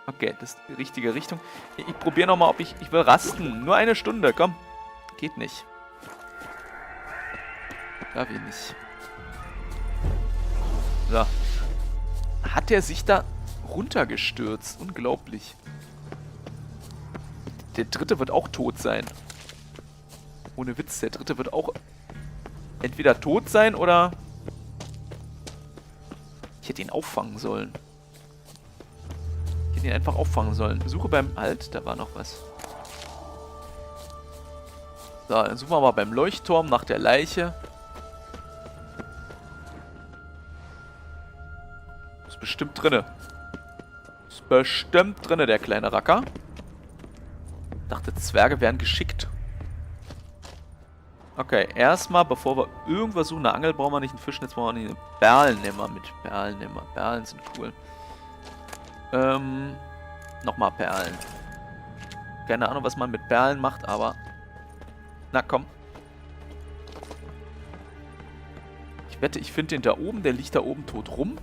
Okay, das ist die richtige Richtung. Ich probiere nochmal, ob ich will rasten. Nur eine Stunde, komm. Geht nicht. Ja, wie nicht. So. Hat er sich da runtergestürzt? Unglaublich. Der dritte wird auch tot sein. Ohne Witz, der dritte wird auch entweder tot sein oder... Ich hätte ihn auffangen sollen. Ich hätte ihn einfach auffangen sollen. Suche beim... Halt, da war noch was. So, dann suchen wir mal beim Leuchtturm nach der Leiche. Ist bestimmt drinne. Ist bestimmt drinne, der kleine Racker. Dachte, Zwerge wären geschickt. Okay, erstmal, bevor wir irgendwas suchen, eine Angel brauchen wir nicht, einen Fischnetz brauchen wir nicht, eine Perlennimmer mit. Perlennimmer. Perlen sind cool. Nochmal Perlen. Keine Ahnung, was man mit Perlen macht, aber... Na, komm. Ich wette, ich finde den da oben, der liegt da oben tot rum.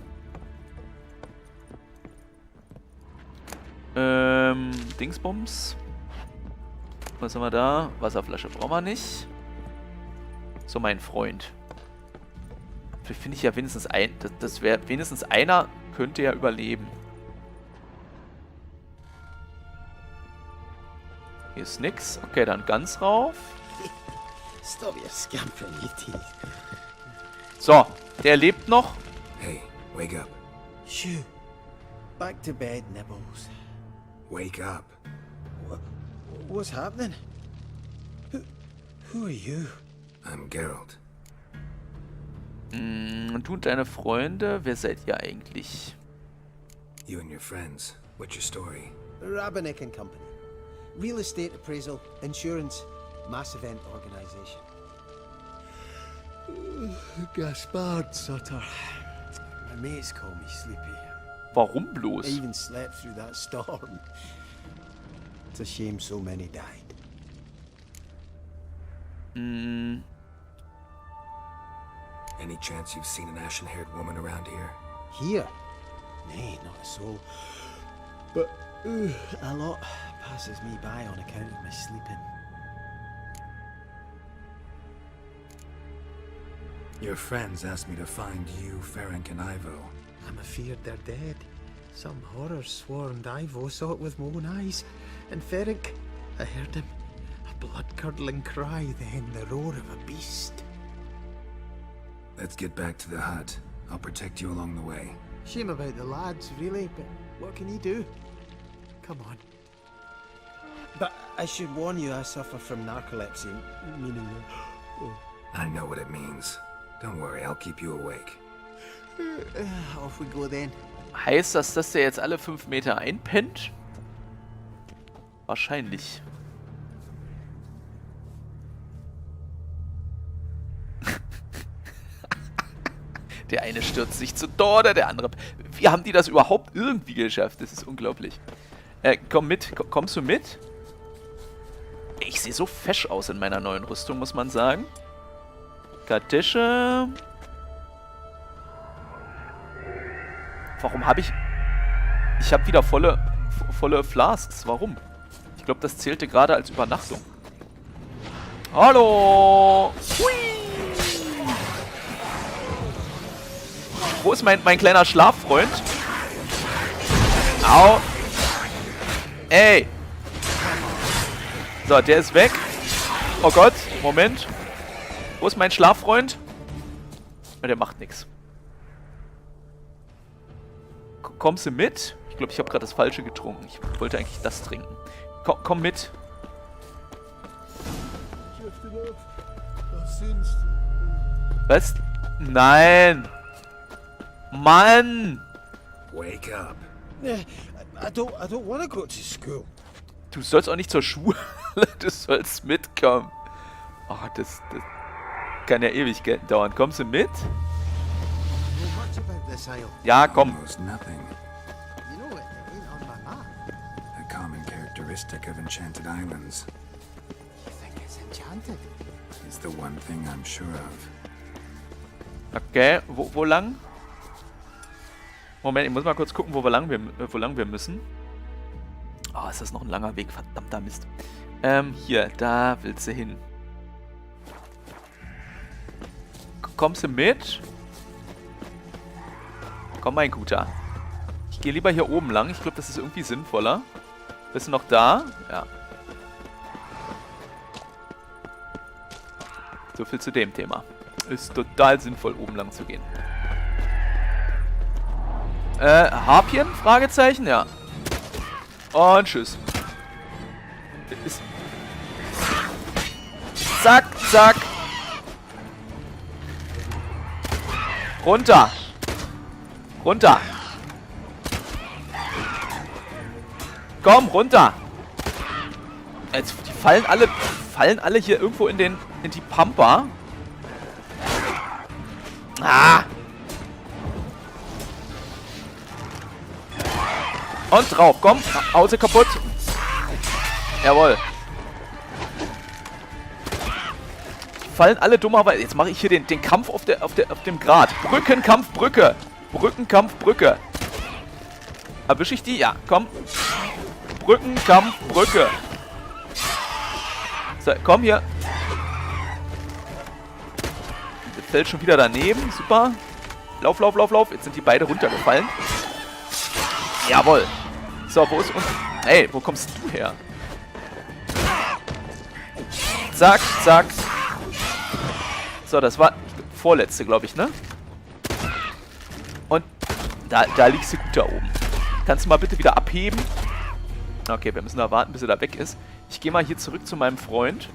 Dingsbums. Was haben wir da? Wasserflasche brauchen wir nicht. So, mein Freund. Finde ich ja wenigstens ein... Das wäre... Wenigstens einer könnte ja überleben. Hier ist nix. Okay, dann ganz rauf. So, der lebt noch. Hey, wake up. Shoo. Back to bed, Nibbles. Wake up. What's happening? Who are you? I'm Geralt. Du und deine Freunde, wer seid ihr eigentlich? You and your friends. What's your story? Rabbinick and Company. Real estate appraisal, insurance, mass event organization. Gaspard Sutter. My mates call me Sleepy. Warum I bloß? even slept through that storm. It's a shame so many died. Any chance you've seen an ashen-haired woman around here? Here? Nay, not a soul. But a lot passes me by on account of my sleeping. Your friends asked me to find you, Ferenc, and Ivo. I'm afeard they're dead. Some horror swarmed Ivo, saw it with my own eyes. And Ferenc, I heard him. A blood-curdling cry, then the roar of a beast. Let's get back to the hut. I'll protect you along the way. Shame about the lads, really, but what can you do? Come on. But I should warn you, I suffer from narcolepsy, meaning... I know what it means. Don't worry, I'll keep you awake. Off we go then. Heißt das, dass der jetzt alle 5 Meter einpennt? Wahrscheinlich. Der eine stürzt sich zu Tode, der andere... Wie haben die das überhaupt irgendwie geschafft? Das ist unglaublich. Komm mit. Kommst du mit? Ich sehe so fesch aus in meiner neuen Rüstung, muss man sagen. Kartische. Warum habe ich... Ich habe wieder volle Flasks. Warum? Ich glaube, das zählte gerade als Übernachtung. Hallo! Hui! Wo ist mein kleiner Schlaffreund? Au! Ey! So, der ist weg. Oh Gott, Moment. Wo ist mein Schlaffreund? Der macht nichts. Kommst du mit? Ich glaube, ich habe gerade das Falsche getrunken. Ich wollte eigentlich das trinken. Komm mit. Was? Nein! Mann! Wake up. I don't want to go to school. Du sollst auch nicht zur Schule. Du sollst mitkommen. Oh, das kann ja ewig dauern. Kommst du mit? Know much about this isle. Ja, komm. Almost nothing. You know it ain't on my map. A common characteristic of enchanted islands. You think it's enchanted? It's the one thing I'm sure of. Okay, wo lang? Moment, ich muss mal kurz gucken, wo lang wir müssen. Oh, ist das noch ein langer Weg, verdammter Mist. Hier, da willst du hin. Kommst du mit? Komm, mein Guter. Ich gehe lieber hier oben lang. Ich glaube, das ist irgendwie sinnvoller. Bist du noch da? Ja. So viel zu dem Thema. Ist total sinnvoll, oben lang zu gehen. Harpien? Fragezeichen? Ja. Und tschüss. Zack, zack. Runter. Runter. Komm, runter. Jetzt, die fallen alle hier irgendwo in die Pampa. Ah. Und drauf, komm. Hause kaputt. Jawohl. Die fallen alle dummerweise. Jetzt mache ich hier den Kampf auf dem Grat. Brückenkampf, Brücke. Brückenkampf, Brücke. Erwische ich die? Ja, komm. Brückenkampf, Brücke. So, komm hier. Das fällt schon wieder daneben. Super. Lauf, lauf, lauf, lauf. Jetzt sind die beide runtergefallen. Jawohl. So, wo ist uns... Ey, wo kommst du her? Zack, zack. So, das war vorletzte, glaube ich, ne? Und da liegst du gut da oben. Kannst du mal bitte wieder abheben? Okay, wir müssen da warten, bis er da weg ist. Ich gehe mal hier zurück zu meinem Freund.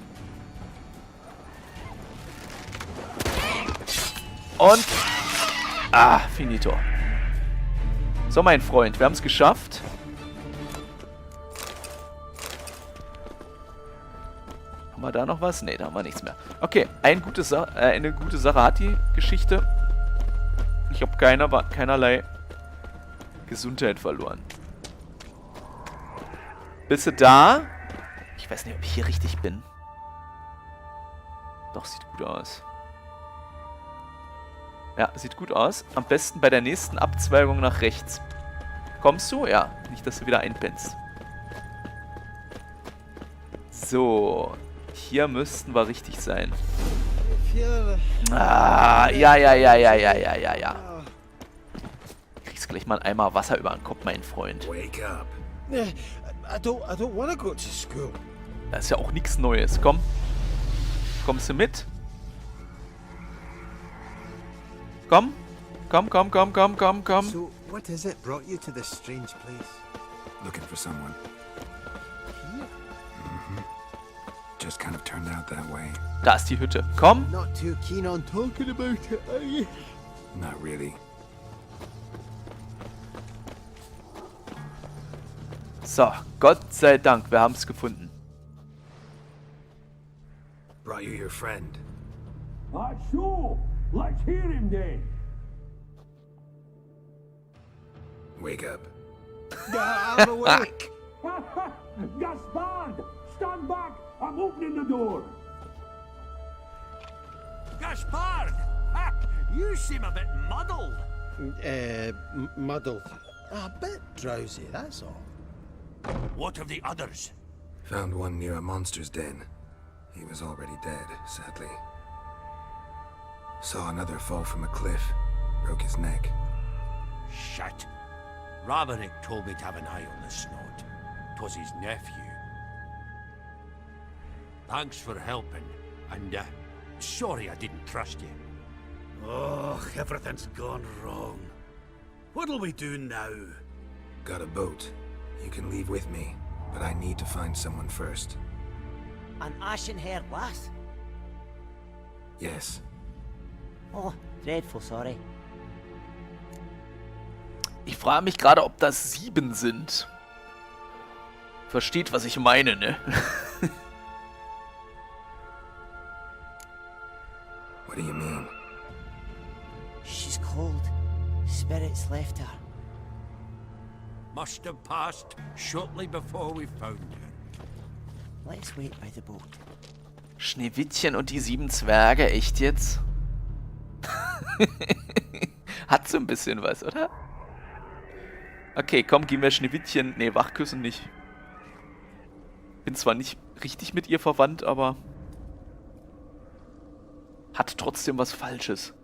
Und... Ah, finito. So, mein Freund, wir haben es geschafft. Haben wir da noch was? Ne, da haben wir nichts mehr. Okay, eine gute Sache hat die Geschichte. Ich habe keinerlei Gesundheit verloren. Bist du da? Ich weiß nicht, ob ich hier richtig bin. Doch, sieht gut aus. Ja, sieht gut aus. Am besten bei der nächsten Abzweigung nach rechts. Kommst du? Ja. Nicht, dass du wieder einpennst. So. Hier müssten wir richtig sein. Ah, ja. Kriegst gleich mal einen Eimer Wasser über den Kopf, mein Freund. Wake up. I don't want to go to school. Das ist ja auch nichts Neues. Komm. Kommst du mit? Komm. Komm. So, what is it brought you to this strange place? Looking for someone. Just kind of turned out that way. Da ist die Hütte. Komm. Not too keen on talking about it, are you? Not really. So, Gott sei Dank, wir haben es gefunden. Brought you your friend. So, let's hear him then. Wake up. I'm awake. Gaspard, stand back. I'm opening the door. Gaspard, you seem a bit muddled. Muddled. A bit drowsy, that's all. What of the others? Found one near a monster's den. He was already dead, sadly. Saw another fall from a cliff. Broke his neck. Shit. Raverick told me to have an eye on the snot. 'Twas his nephew. Thanks for helping, and sorry I didn't trust you. Oh, everything's gone wrong. What'll we do now? Got a boat. You can leave with me, but I need to find someone first. An ashen-haired lass? Yes. Oh, dreadful sorry. Ich frage mich gerade, ob das 7 sind. Versteht, was ich meine, ne? What do you mean? She's cold. Spirits left her. Must have passed shortly before we found her. Let's wait by the boat. Schneewittchen und die 7 Zwerge, echt jetzt? Hat so ein bisschen was, oder? Okay, komm, gehen wir Schneewittchen. Ne, wachküssen nicht. Bin zwar nicht richtig mit ihr verwandt, aber hat trotzdem was Falsches.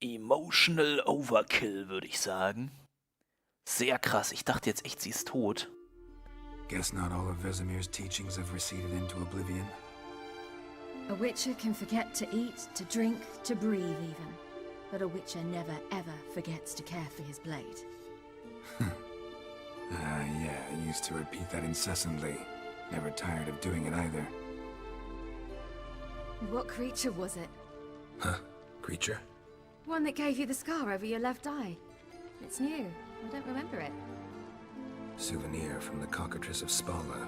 Emotional Overkill, würde ich sagen. Sehr krass. Ich dachte jetzt echt, sie ist tot. Guess not all of Vesemir's teachings have receded into oblivion. A witcher can forget to eat, to drink, to breathe even. But a witcher never ever forgets to care for his blade. Yeah, I used to repeat that incessantly. Never tired of doing it either. What creature was it? Huh? Creature? One that gave you the scar over your left eye. It's new. I don't remember it. Souvenir from the Cockatrice of Spala.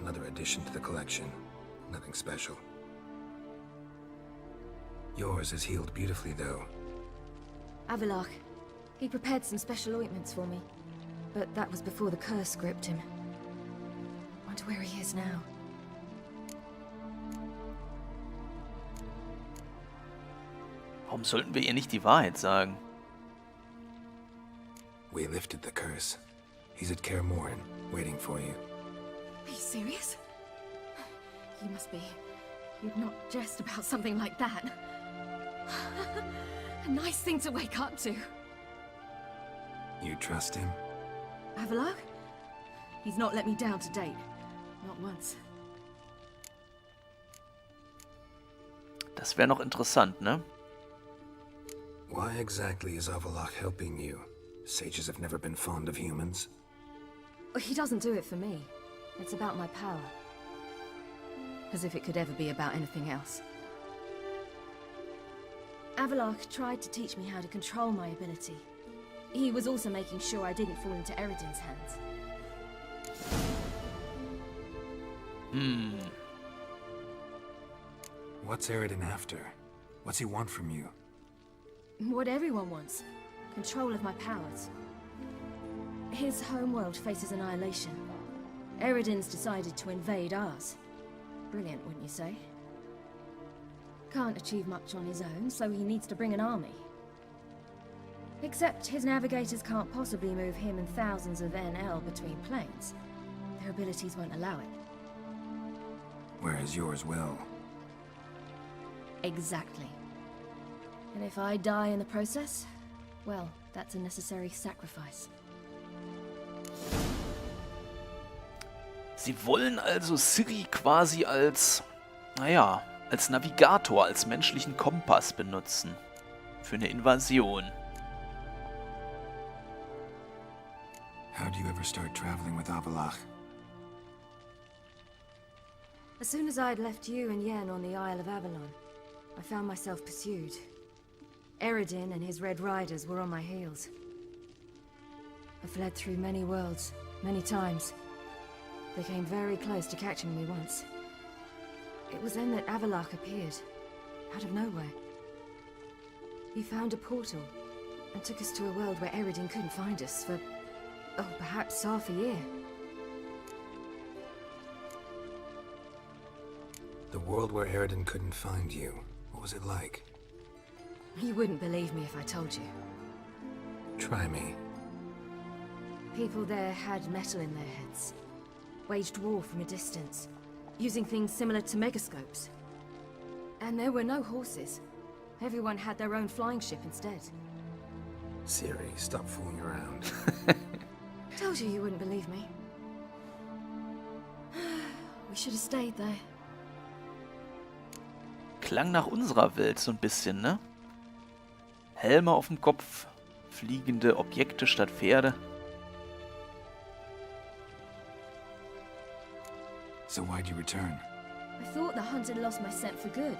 Another addition to the collection. Nothing special. Yours is healed beautifully, though. Avalach. He prepared some special ointments for me. But that was before the curse gripped him. Wonder where he is now. Warum sollten wir ihr nicht die Wahrheit sagen? We lifted the curse. He's at Kaer Morhen, waiting for you. Are you serious? You must be. You'd not jest about something like that. A nice thing to wake up to. You trust him? Avalach? He's not let me down to date. Not once. Das wäre noch interessant, ne? Why exactly is Avalach helping you? Sages have never been fond of humans. He doesn't do it for me. It's about my power. As if it could ever be about anything else. Avalach tried to teach me how to control my ability. He was also making sure I didn't fall into Eredin's hands. What's Eredin after? What's he want from you? What everyone wants. Control of my powers. His homeworld faces annihilation. Eredin's decided to invade ours. Brilliant, wouldn't you say? Can't achieve much on his own, so he needs to bring an army. Except his navigators can't possibly move him and thousands of NL between planes. Their abilities won't allow it. Whereas yours will. Exactly. And if I die in the process, well, that's a necessary sacrifice. Sie wollen also Ciri quasi als, naja, als Navigator, als menschlichen Kompass benutzen. Für eine Invasion. How do you ever start traveling with Avallac'h? As soon as I'd left you and Yen on the Isle of Avalon, I found myself pursued. Eredin and his Red Riders were on my heels. I fled through many worlds, many times. They came very close to catching me once. It was then that Avallac'h appeared, out of nowhere. He found a portal, and took us to a world where Eredin couldn't find us for, oh, perhaps half a year. The world where Eredin couldn't find you. What was it like? You wouldn't believe me if I told you. Try me. People there had metal in their heads, waged war from a distance, using things similar to megascopes. And there were no horses. Everyone had their own flying ship instead. Ciri, stop fooling around. Told you you wouldn't believe me. We should have stayed there. Klang nach unserer Welt so ein bisschen, ne? Helme auf dem Kopf, fliegende Objekte statt Pferde. So why'd you return? I thought the hunt had lost my scent for good.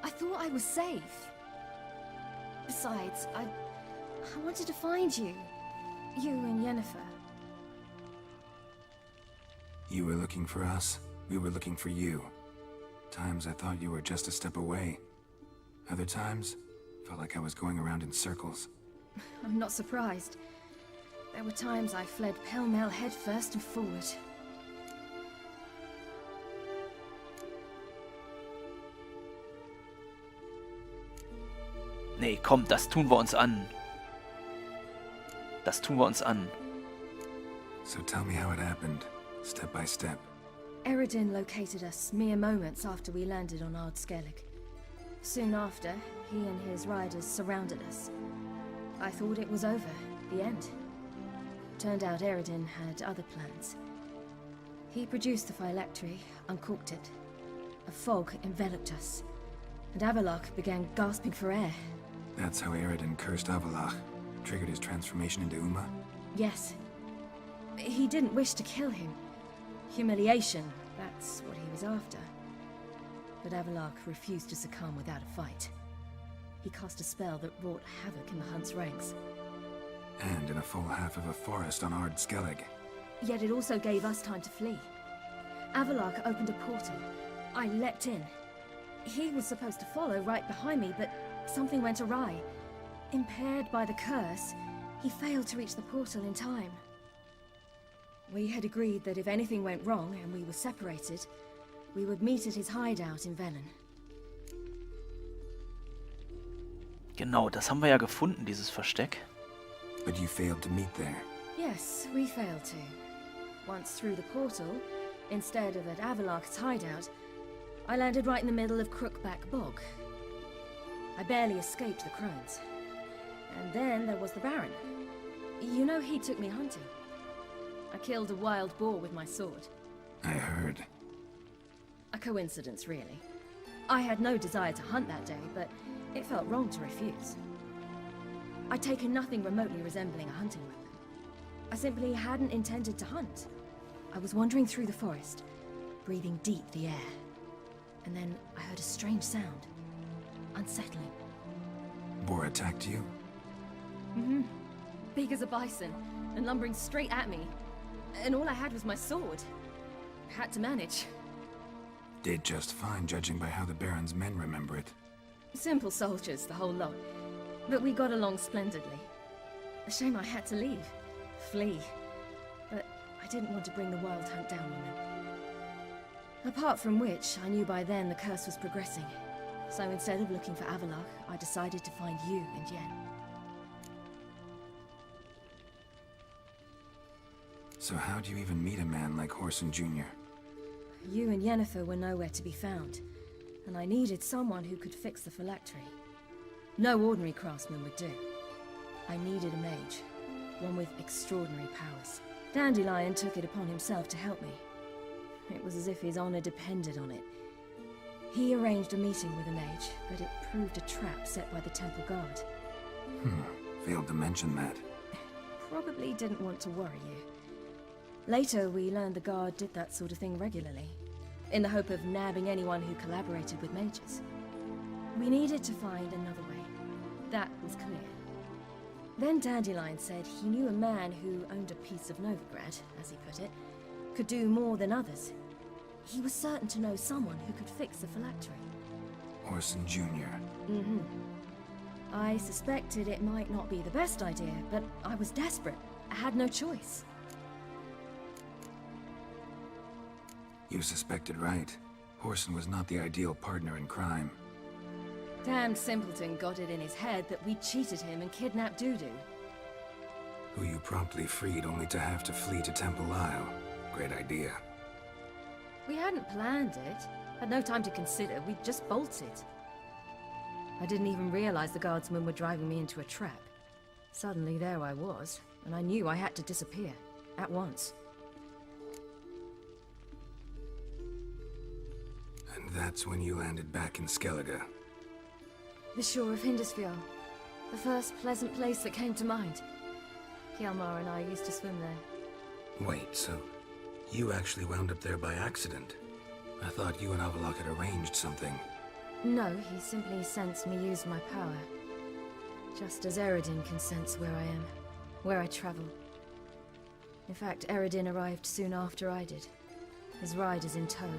I thought I was safe. Besides, I wanted to find you. You and Yennefer. You were looking for us. We were looking for you. Times I thought you were just a step away. Other times, felt like I was going around in circles. I'm not surprised. There were times I fled pell-mell headfirst and forward. Nee, komm, das tun wir uns an. Das tun wir uns an. So tell me how it happened, step by step. Eredin located us mere moments after we landed on Ard Skellig. Soon after, he and his riders surrounded us. I thought it was over, the end. Turned out Eredin had other plans. He produced the phylactery, uncorked it. A fog enveloped us, and Avallac'h began gasping for air. That's how Eredin cursed Avallac'h, triggered his transformation into Uma? Yes. He didn't wish to kill him. Humiliation, that's what he was after. But Avallac'h refused to succumb without a fight. He cast a spell that wrought havoc in the Hunt's ranks. And in a full half of a forest on Ard Skellig. Yet it also gave us time to flee. Avallac'h opened a portal. I leapt in. He was supposed to follow right behind me, but something went awry. Impaired by the curse, he failed to reach the portal in time. We had agreed that if anything went wrong and we were separated, we would meet at his hideout in Velen. Genau, das haben wir ja gefunden, dieses Versteck. But you failed to meet there. Yes, we failed to. Once through the portal, instead of at Avallac'h's hideout, I landed right in the middle of Crookback Bog. I barely escaped the crones. And then there was the Baron. You know, he took me hunting. I killed a wild boar with my sword. I heard. A coincidence, really. I had no desire to hunt that day, but it felt wrong to refuse. I'd taken nothing remotely resembling a hunting weapon. I simply hadn't intended to hunt. I was wandering through the forest, breathing deep the air. And then I heard a strange sound. Unsettling. Boar attacked you? Mm-hmm. Big as a bison, and lumbering straight at me. And all I had was my sword. Had to manage. Did just fine, judging by how the Baron's men remember it. Simple soldiers, the whole lot. But we got along splendidly. A shame I had to leave. Flee. But I didn't want to bring the Wild Hunt down on them. Apart from which, I knew by then the curse was progressing. So instead of looking for Avallac'h, I decided to find you and Yen. So how'd you even meet a man like Whoreson Jr.? You and Yennefer were nowhere to be found, and I needed someone who could fix the phylactery. No ordinary craftsman would do. I needed a mage, one with extraordinary powers. Dandelion took it upon himself to help me. It was as if his honor depended on it. He arranged a meeting with a mage, but it proved a trap set by the temple guard. Failed to mention that. Probably didn't want to worry you. Later, we learned the guard did that sort of thing regularly, in the hope of nabbing anyone who collaborated with mages. We needed to find another way. That was clear. Then Dandelion said he knew a man who owned a piece of Novigrad, as he put it, could do more than others. He was certain to know someone who could fix the phylactery. Orson Jr. Mm-hmm. I suspected it might not be the best idea, but I was desperate. I had no choice. You suspected right. Orson was not the ideal partner in crime. Damned simpleton got it in his head that we cheated him and kidnapped Dudu. Who you promptly freed only to have to flee to Temple Isle. Great idea. We hadn't planned it. Had no time to consider. We just bolted. I didn't even realize the guardsmen were driving me into a trap. Suddenly there I was, and I knew I had to disappear. At once. And that's when you landed back in Skellige. The shore of Hindisfjord. The first pleasant place that came to mind. Hjalmar and I used to swim there. Wait, so you actually wound up there by accident? I thought you and Avallac'h had arranged something. No, he simply sensed me use my power. Just as Eredin can sense where I am, where I travel. In fact, Eredin arrived soon after I did. His riders in tow.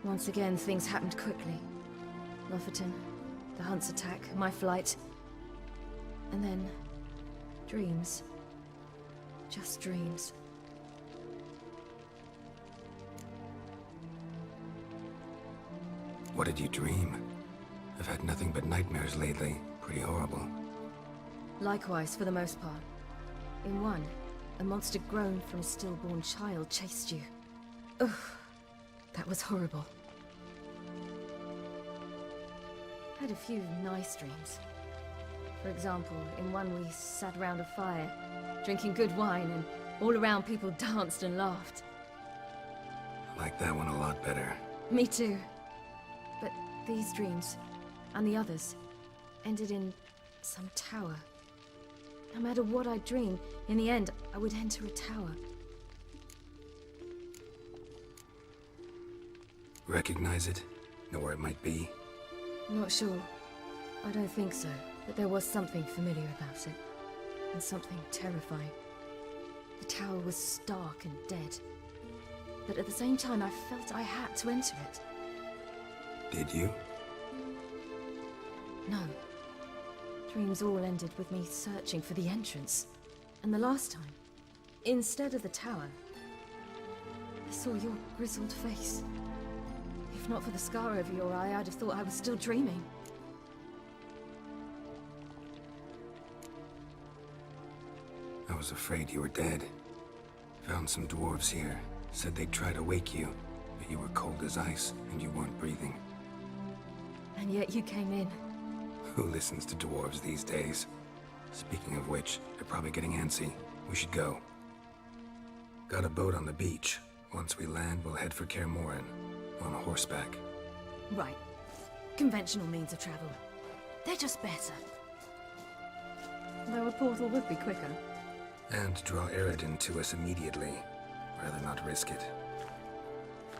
Once again, things happened quickly. Lofoten, the Hunt's attack, my flight. And then, dreams. Just dreams. What did you dream? I've had nothing but nightmares lately. Pretty horrible. Likewise, for the most part. In one, a monster grown from a stillborn child chased you. Ugh, that was horrible. I had a few nice dreams. For example, in one we sat around a fire, drinking good wine, and all around people danced and laughed. I like that one a lot better. Me too. But these dreams, and the others, ended in some tower. No matter what I dreamed, in the end, I would enter a tower. Recognize it? Know where it might be? Not sure. I don't think so, but there was something familiar about it. And something terrifying. The tower was stark and dead. But at the same time, I felt I had to enter it. Did you? No. Dreams all ended with me searching for the entrance. And the last time, instead of the tower, I saw your grizzled face. If not for the scar over your eye, I'd have thought I was still dreaming. I was afraid you were dead. Found some dwarves here. Said they'd try to wake you, but you were cold as ice and you weren't breathing. And yet you came in. Who listens to dwarves these days? Speaking of which, they're probably getting antsy. We should go. Got a boat on the beach. Once we land, we'll head for Kaer Morhen. On horseback. Right. Conventional means of travel. They're just better. Though a portal would be quicker. And draw Eredin to us immediately. Rather not risk it.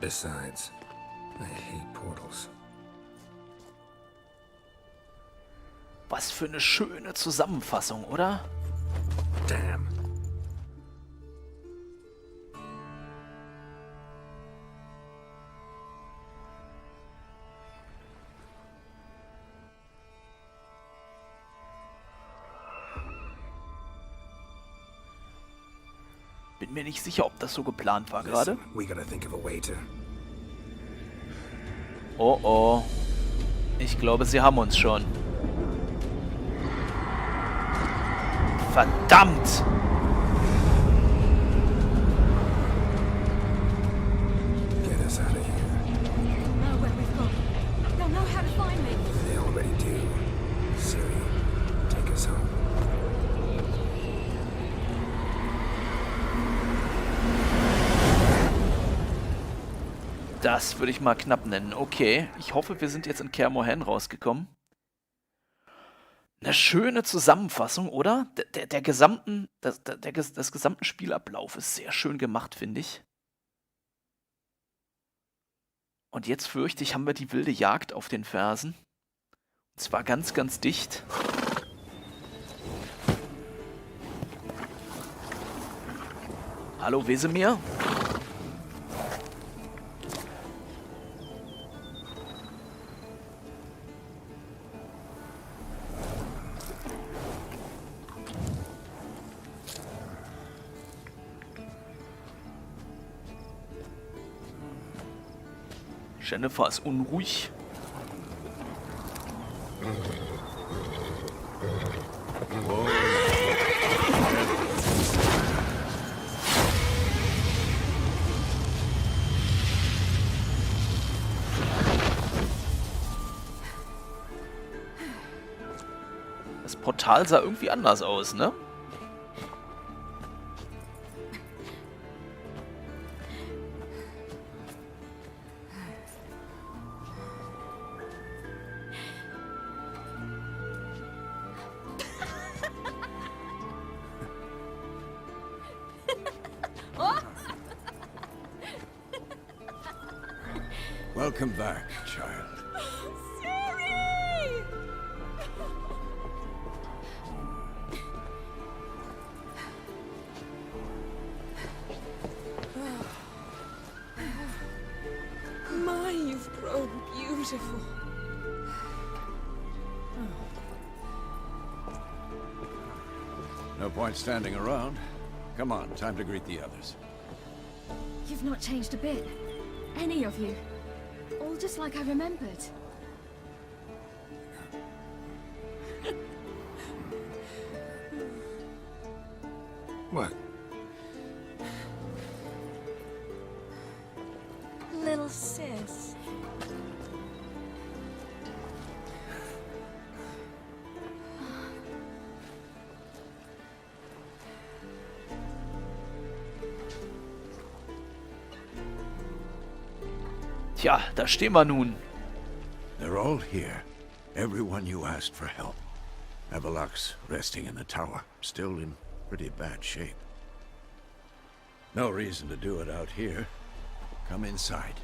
Besides, I hate portals. Was für eine schöne Zusammenfassung, oder? Damn. Bin mir nicht sicher, ob das so geplant war gerade. Listen, we gotta think of a way to... Oh oh. Ich glaube, sie haben uns schon. Verdammt! Get us out of here. They'll know where we've gone. They'll know how to find me. They already do. Das würde ich mal knapp nennen. Okay, ich hoffe, wir sind jetzt in Kaer Morhen rausgekommen. Eine schöne Zusammenfassung, oder? Der gesamten, des gesamten Spielablauf ist sehr schön gemacht, finde ich. Und jetzt fürchte ich, haben wir die wilde Jagd auf den Fersen. Und zwar ganz, ganz dicht. Hallo, Wesemir? Jennifer ist unruhig. Das Portal sah irgendwie anders aus, ne? Welcome back, child. My, you've grown beautiful. No point standing around. Come on, time to greet the others. You've not changed a bit. Any of you. All just like I remembered. What? Little sis. Tja, da stehen wir nun. They're all here. Everyone you asked for help. Avalok's resting in the tower, still in pretty bad shape. No reason to do it out here. Come inside.